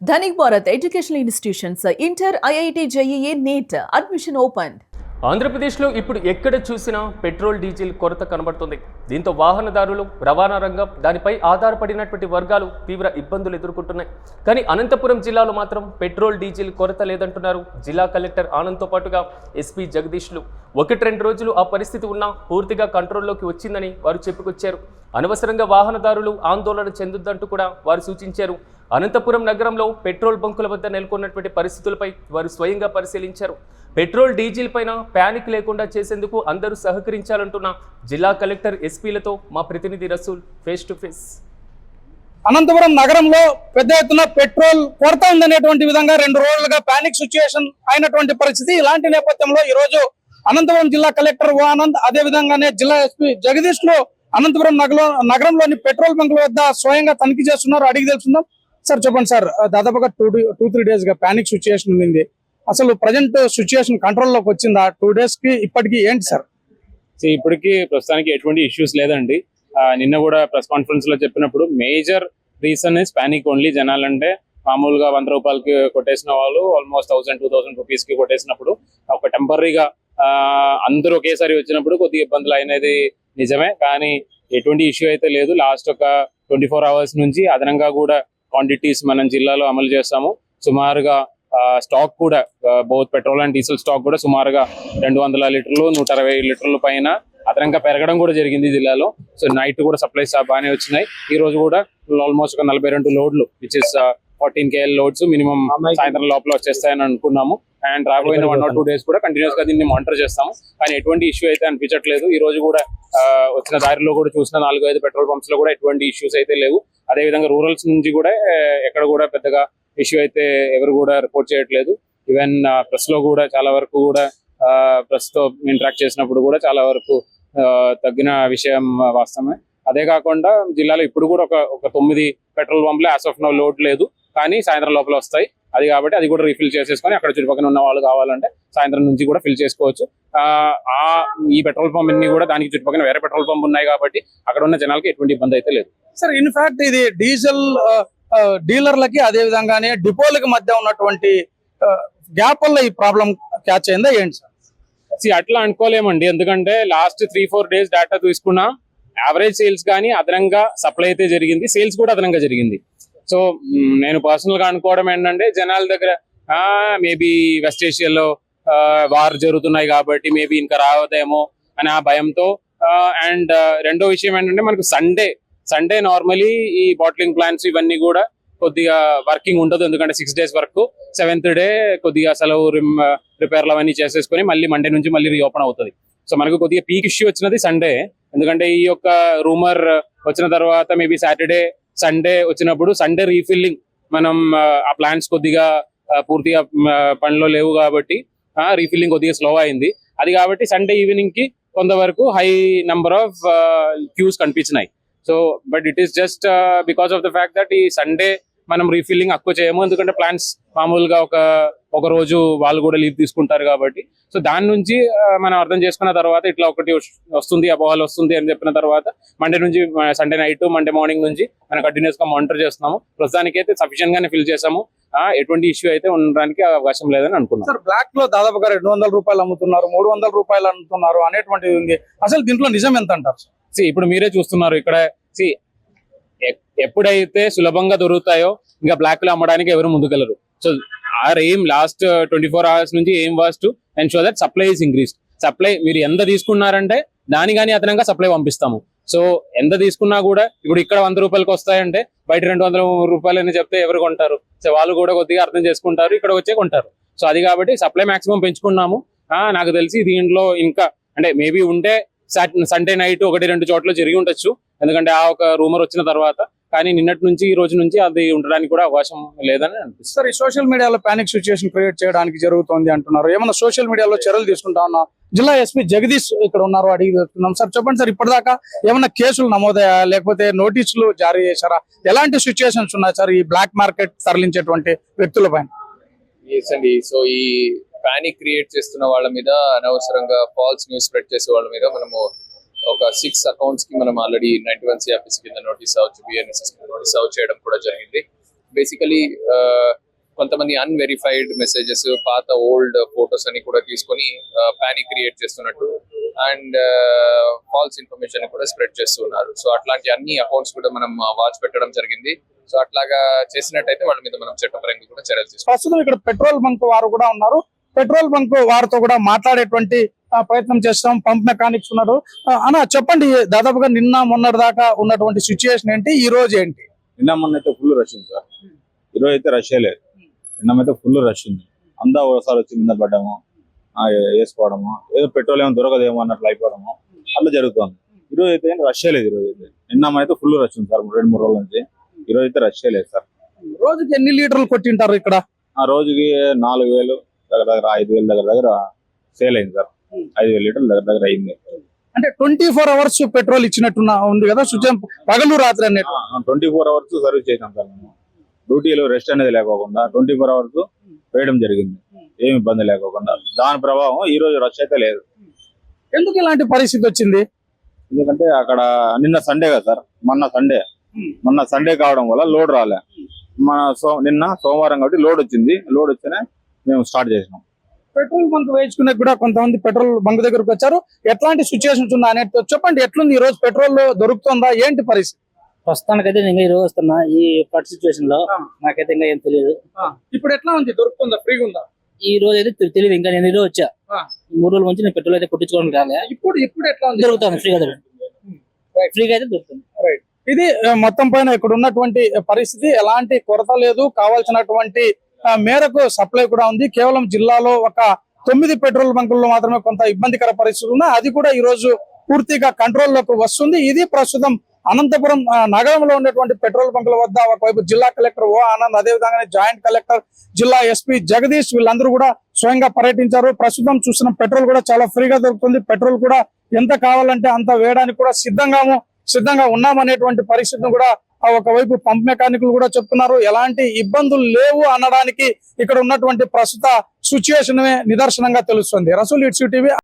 Dhanik Bharat Educational Institutions, Inter, IIT, JEE, NEET, admission opened. ఆంధ్రప్రదేశ్లో ఇప్పుడు ఎక్కడ చూసినా పెట్రోల్ డీజిల్ కొరత కనబడుతుంది. దీంతో వాహనదారులు, రవాణా రంగం, దానిపై ఆధారపడినటువంటి వర్గాలు తీవ్ర ఇబ్బందులు ఎదుర్కొంటున్నాయి. కానీ అనంతపురం జిల్లాలో మాత్రం పెట్రోల్ డీజిల్ కొరత లేదంటున్నారు జిల్లా కలెక్టర్ ఆనంద్తో పాటుగా ఎస్పీ జగదీష్లు. 1-2 రోజులు ఆ పరిస్థితి ఉన్నా పూర్తిగా కంట్రోల్లోకి వచ్చిందని వారు చెప్పుకొచ్చారు. అనవసరంగా వాహనదారులు ఆందోళన చెందొద్దంటూ కూడా వారు సూచించారు. అనంతపురం నగరంలో పెట్రోల్ బంకుల వద్ద నెలకొన్నటువంటి పరిస్థితులపై వారు స్వయంగా పరిశీలించారు. పెట్రోల్ డీజిల్ పైన ప్యానిక్ లేకుండా చేసేందుకు అందరూ సహకరించాలంటున్న జిల్లా కలెక్టర్ ఎస్పీలతో మా ప్రతినిధి Rasool face to face. Anantapuram నగరంలో పెద్ద ఎత్తున పెట్రోల్ కొరత ఉందనేటువంటి విధంగా 2 రోజులుగా ప్యానిక్ సిచ్యుయేషన్ అయినటువంటి పరిస్థితి. ఇలాంటి నేపథ్యంలో ఈ రోజు అనంతపురం జిల్లా కలెక్టర్ ఆనంద్, అదే విధంగానే జిల్లా ఎస్పీ జగదీష్ లో అనంతపురం నగరంలోని పెట్రోల్ బంకుల వద్ద స్వయంగా తనిఖీ చేస్తున్నారు. అడిగి తెలుసుకుందాం. సార్ చెప్పండి సార్, దాదాపుగా 2-3 డేస్ గా ప్యానిక్ సిచ్యుయేషన్ ఉంది. అసలు ప్రజెంట్ సిచ్యుయేషన్ కంట్రోల్లోకి వచ్చిందా? 2 డేస్ కి ఇప్పటికి ఏంటి సార్? ఇప్పటికి ప్రస్తుతానికి ఎటువంటి ఇష్యూస్ లేదండి. నిన్న కూడా ప్రెస్ కాన్ఫరెన్స్ లో చెప్పినప్పుడు major reason is panic only. జనాలంటే మామూలుగా 100 రూపాయలకి కొట్టేసిన వాళ్ళు ఆల్మోస్ట్ 1000-2000 రూపీస్ కి కొట్టేసినప్పుడు ఒక టెంపరీగా అందరూ ఒకేసారి వచ్చినప్పుడు కొద్దిగా ఇబ్బందులు అయినది నిజమే. కానీ ఎటువంటి ఇష్యూ అయితే లేదు. లాస్ట్ ఒక 24 అవర్స్ నుంచి అదనంగా కూడా క్వాంటిటీస్ మనం జిల్లాలో అమలు చేస్తాము. సుమారుగా స్టాక్ కూడా both petrol and diesel stock కూడా సుమారుగా 200 లీటర్లు 160 లీటర్ల పైన అదనంగా పెరగడం కూడా జరిగింది జిల్లాలో. సో నైట్ కూడా సప్లైస్ బాగానే వచ్చినాయి. ఈ రోజు కూడా ఆల్మోస్ట్ ఒక 42 లోడ్లు which is 14 KL loads minimum సాయంత్రం లోపల వచ్చేస్తాయని అనుకున్నాము. అండ్ రాబోయిన 1 or 2 డేస్ కూడా కంటిన్యూస్ గా దీన్ని మానిటర్ చేస్తాము. కానీ ఎటువంటి ఇష్యూ అయితే అనిపించట్లేదు. ఈ రోజు కూడా వచ్చిన దారిలో కూడా చూసిన 4-5 పెట్రోల్ పంప్స్ లో కూడా ఎటువంటి ఇష్యూస్ అయితే లేవు. అదే విధంగా రూరల్స్ నుంచి కూడా ఎక్కడ కూడా పెద్దగా ఇష్యూ అయితే ఎవరు కూడా రిపోర్ట్ చేయట్లేదు. ఈవెన్ ప్రెస్ లో కూడా చాలా వరకు కూడా ప్రెస్ తో ఇంటరాక్ట్ చేసినప్పుడు కూడా చాలా వరకు తగ్గిన విషయం వాస్తవమే. అదే కాకుండా జిల్లాలో ఇప్పుడు కూడా ఒక 9 పెట్రోల్ పంపులు యాజ్ ఆఫ్ నౌ లోడ్ లేదు, కానీ సాయంత్రం లోపల వస్తాయి. అది కాబట్టి అది కూడా రీఫిల్ చేసేసుకొని అక్కడ చుట్టుపక్కల ఉన్న వాళ్ళు కావాలంటే సాయంత్రం నుంచి కూడా ఫిల్ చేసుకోవచ్చు. ఈ పెట్రోల్ పంప్ అన్ని కూడా దానికి చుట్టుపక్కల వేరే పెట్రోల్ పంప్ ఉన్నాయి కాబట్టి అక్కడ ఉన్న జనాలకి ఎటువంటి ఇబ్బంది అయితే లేదు. సార్ ఇన్ఫాక్ట్ ఇది డీజిల్ డీలర్లకి అదే విధంగానే డిపోలకి మధ్య ఉన్నటువంటి గ్యాప్ వల్ల ఈ ప్రాబ్లం క్యాచ్ అయిందా ఏంటి సార్? అట్లా అనుకోలేమండి. ఎందుకంటే లాస్ట్ 3-4 డేస్ డేటా తీసుకున్నా యావరేజ్ సేల్స్ కానీ అదనంగా సప్లై అయితే జరిగింది, సేల్స్ కూడా అదనంగా జరిగింది. సో నేను పర్సనల్ గా అనుకోవడం ఏంటంటే జనాల దగ్గర మేబీ వెస్ట్ ఏషియాలో వార్ జరుగుతున్నాయి కాబట్టి మేబీ ఇంకా రావదేమో అని ఆ భయంతో. అండ్ రెండో విషయం ఏంటంటే మనకు సండే నార్మలీ ఈ బాటిలింగ్ ప్లాంట్స్ ఇవన్నీ కూడా కొద్దిగా వర్కింగ్ ఉండదు. ఎందుకంటే 6 డేస్ వరకు 7th డే కొద్దిగా సెలవు రిపేర్లు అవన్నీ చేసేసుకొని మళ్ళీ మండే నుంచి మళ్ళీ రీఓపెన్ అవుతుంది. సో మనకు కొద్దిగా పీక్ ఇష్యూ వచ్చినది సండే. ఎందుకంటే ఈ యొక్క రూమర్ వచ్చిన తర్వాత మేబీ సాటర్డే సండే వచ్చినప్పుడు సండే రీఫిల్లింగ్ మనం ఆ ప్లాంట్స్ కొద్దిగా పూర్తిగా పనిలో లేవు కాబట్టి రీఫిల్లింగ్ కొద్దిగా స్లో అయింది. అది కాబట్టి సండే ఈవినింగ్ కి కొంతవరకు హై నంబర్ ఆఫ్ క్యూస్ కనిపించినాయి. So but it is just because of the fact that ఈ సండే మనం రీఫిల్లింగ్ ఎక్కువ చేయము. ఎందుకంటే ప్లాంట్స్ మామూలుగా ఒక రోజు వాళ్ళు కూడా లీవ్ తీసుకుంటారు కాబట్టి. సో దాని నుంచి మనం అర్థం చేసుకున్న తర్వాత ఇట్లా ఒకటి వస్తుంది, అపోహలు వస్తుంది అని చెప్పిన తర్వాత మండే నుంచి సండే నైట్ మండే మార్నింగ్ నుంచి మనం కంటిన్యూస్ గా మానిటర్ చేస్తున్నాము. ప్రస్తుతానికి అయితే సఫిషియెంట్ గానే ఫిల్ చేసాము. ఎటువంటి ఇష్యూ అయితే ఉండడానికి అవకాశం లేదని అనుకున్నాం. సార్ బ్లాక్ లో దాదాపుగా 200 రూపాయలు అమ్ముతున్నారు, 300 రూపాయలు అమ్ముతున్నారు అనేటువంటిది ఉంది. అసలు దీంట్లో నిజం ఎంత అంటారు? ఇప్పుడు మీరే చూస్తున్నారు ఇక్కడ ఎప్పుడైతే సులభంగా దొరుకుతాయో ఇంకా బ్లాక్ లో అమ్మడానికి ఎవరు ముందుకెళ్ళరు. So our aim last 24 hours నుంచి aim was to ensure that supply is increased. Supply మీరు ఎంత తీసుకున్నారంటే దాని కానీ అదనంగా సప్లై పంపిస్తాము. సో ఎంత తీసుకున్నా కూడా ఇప్పుడు ఇక్కడ 100 రూపాయలకి వస్తాయంటే బయట 200 రూపాయలు అని చెప్తే ఎవరు కొంటారు? సో వాళ్ళు కూడా కొద్దిగా అర్థం చేసుకుంటారు, ఇక్కడ వచ్చే కొంటారు. సో అది కాబట్టి సప్లై మాక్సిమం పెంచుకున్నాము. నాకు తెలిసి దీంట్లో ఇంకా అంటే మేబీ ఉంటే సండే నైట్ 1-2 చోట్ల జరిగి ఉండొచ్చు, ఎందుకంటే ఒక రూమర్ వచ్చిన తర్వాత. కానీ నిన్నటి నుంచి ఈ రోజు నుంచి అది ఉండడానికి కూడా అవకాశం లేదని అనిపిస్తుంది. సార్ ఈ సోషల్ మీడియాలో ప్యానిక్ సిచ్యుయేషన్ క్రియేట్ చేయడానికి జరుగుతుంది అంటున్నారు. ఏమన్నా సోషల్ మీడియాలో చర్యలు తీసుకుంటా ఉన్నా? జిల్లా ఎస్పీ జగదీష్ ఇక్కడ ఉన్నారు, అడిగి తెలుస్తున్నాం. సార్ చెప్పండి సార్, ఇప్పటిదాకా ఏమన్నా కేసులు నమోదయ్యా లేకపోతే నోటీసులు జారీ చేశారా? ఎలాంటి సిచ్యుయేషన్స్ ఉన్నాయి సార్ ఈ బ్లాక్ మార్కెట్ తరలించేటువంటి వ్యక్తుల పైన? సో ఈ పానిక్ క్రియేట్ చేస్తున్న వాళ్ళ మీద, అనవసరంగా ఫాల్స్ న్యూస్ స్ప్రెడ్ చేసే వాళ్ళ మీద మనము ఒక 6 అకౌంట్స్ కి మనం ఆల్రెడీ 91 CRPC కింద నోటీస్ అవచ్చు, BNSS కింద నోటీస్ అవుట్ చేయడం కూడా జరిగింది. బేసికలీ కొంతమంది అన్వెరిఫైడ్ మెసేజెస్, పాత ఓల్డ్ ఫొటోస్ అని కూడా తీసుకొని పానిక్ క్రియేట్ చేస్తున్నట్టు అండ్ ఫాల్స్ ఇన్ఫర్మేషన్ కూడా స్ప్రెడ్ చేస్తున్నారు. సో అట్లాంటి అన్ని అకౌంట్స్ కూడా మనం వాచ్ పెట్టడం జరిగింది. సో అట్లాగా చేసినట్టయితే వాళ్ళ మీద మనం చట్టపరంగా కూడా చర్యలు తీసుకుంటాం. ప్రస్తుతం ఇక్కడ పెట్రోల్ బంక్ వారు కూడా ఉన్నారు. పెట్రోల్ బంక్ వారితో కూడా మాట్లాడేటువంటి ప్రయత్నం చేస్తాం. పంప్ మెకానిక్స్ ఉన్నారు. అన్న చెప్పండి, దాదాపుగా నిన్న మొన్నటి దాకా ఉన్నటువంటి సిచ్యుయేషన్ ఏంటి, ఈ రోజు ఏంటి? నిన్న మొన్న అయితే ఫుల్ రష్ ఉంది సార్. ఈరోజు అయితే రష్ లేదు. నిన్నమైతే ఫుల్ రష్ ఉంది. అంతా ఒకసారి వచ్చి కింద పడ్డాము, వేసుకోవడము, ఏదో పెట్రోల్ ఏమో దొరకదేమో అన్నట్లు అయిపోవడము అట్లా జరుగుతుంది. ఈరోజు అయితే రష్ లేదు. ఈరోజు అయితే నిన్నమైతే ఫుల్ రష్ ఉంది సార్. 2-3 రోజుల నుంచి ఈరోజు అయితే రష్ లేదు సార్. రోజుకి ఎన్ని లీటర్లు కొట్టింటారు ఇక్కడ? ఆ రోజుకి 4,000 దగ్గర 5,000 దగ్గర సేల్ అయింది సార్. 5,000 లీటర్లు దగ్గర అయింది. అంటే 24 hours పెట్రోల్ ఇచ్చినట్టున్నా ఉంది కదా, సుజం పగలు రాత్రి అన్నట్టు. 24 hours సర్వీస్ చేసాం సార్. మేము డ్యూటీలో రెస్ట్ అనేది లేకోకుండా 24 hours వేయడం జరిగింది, ఏమి ఇబ్బంది లేకోకుండా. దాని ప్రభావం ఈ రోజు రష్ అయితే లేదు. ఎందుకు ఇలాంటి పరిస్థితి వచ్చింది? ఎందుకంటే అక్కడ నిన్న సండే కదా సార్, మొన్న సండే కావడం వల్ల లోడ్ రాలే. నిన్న సోమవారం కాబట్టి లోడ్ వచ్చింది. లోడ్ వచ్చినే మేము స్టార్ట్ చేసినాం. పెట్రోల్ బంక్ వేయించుకునే కూడా కొంతమంది పెట్రోల్ బంక్ దగ్గరకు వచ్చారు. ఎట్లాంటి సిచ్యువేషన్స్ ఉన్నా అనేది చెప్పండి. ఎట్లుంది ఈ రోజు, పెట్రోల్ దొరుకుతుందా, ఏంటి పరిస్థితి? ప్రస్తుతానికైతే నేను ఈ రోజు వస్తున్నా ఈ పట్ సిచ్యువేషన్ లో నాకైతే ఇంకా ఏం తెలియదు. ఇప్పుడు ఎట్లా ఉంది, దొరుకుతుందా, ఫ్రీగా ఉందా? ఈ రోజు అయితే తెలియదు. ఇంకా నేను ఈ రోజు వచ్చా. 3 రోజుల నుంచి నేను పెట్రోల్ అయితే కొట్టించుకోవడం రాలే. ఇప్పుడు ఎట్లా ఉంది? దొరుకుతుంది ఫ్రీగా అయితే దొరుకుతుంది. ఇది మొత్తం పైన ఇక్కడ ఉన్నటువంటి పరిస్థితి. ఎలాంటి కొరత లేదు, కావాల్సినటువంటి మేరకు సప్లై కూడా ఉంది. కేవలం జిల్లాలో ఒక 9 పెట్రోల్ బంకుల్లో మాత్రమే కొంత ఇబ్బందికర పరిస్థితులు ఉన్నాయి. అది కూడా ఈ రోజు పూర్తిగా కంట్రోల్లోకి వస్తుంది. ఇది ప్రస్తుతం అనంతపురం నగరంలో ఉన్నటువంటి పెట్రోల్ బంకుల వద్ద ఒకవైపు జిల్లా కలెక్టర్ ఓ ఆనంద్, అదేవిధంగా జాయింట్ కలెక్టర్, జిల్లా ఎస్పీ జగదీష్ వీళ్ళందరూ కూడా స్వయంగా పర్యటించారు. ప్రస్తుతం చూసిన పెట్రోల్ కూడా చాలా ఫ్రీగా దొరుకుతుంది. పెట్రోల్ కూడా ఎంత కావాలంటే అంత వేయడానికి కూడా సిద్ధంగా ఉన్నామనేటువంటి పరిస్థితిని కూడా ఒకవైపు పంప్ మెకానికులు కూడా చెప్తున్నారు. ఎలాంటి ఇబ్బందులు లేవు అనడానికి ఇక్కడ ఉన్నటువంటి ప్రస్తుత సిచ్యువేషన్ నిదర్శనంగా తెలుస్తుంది. Rasool, it's TV.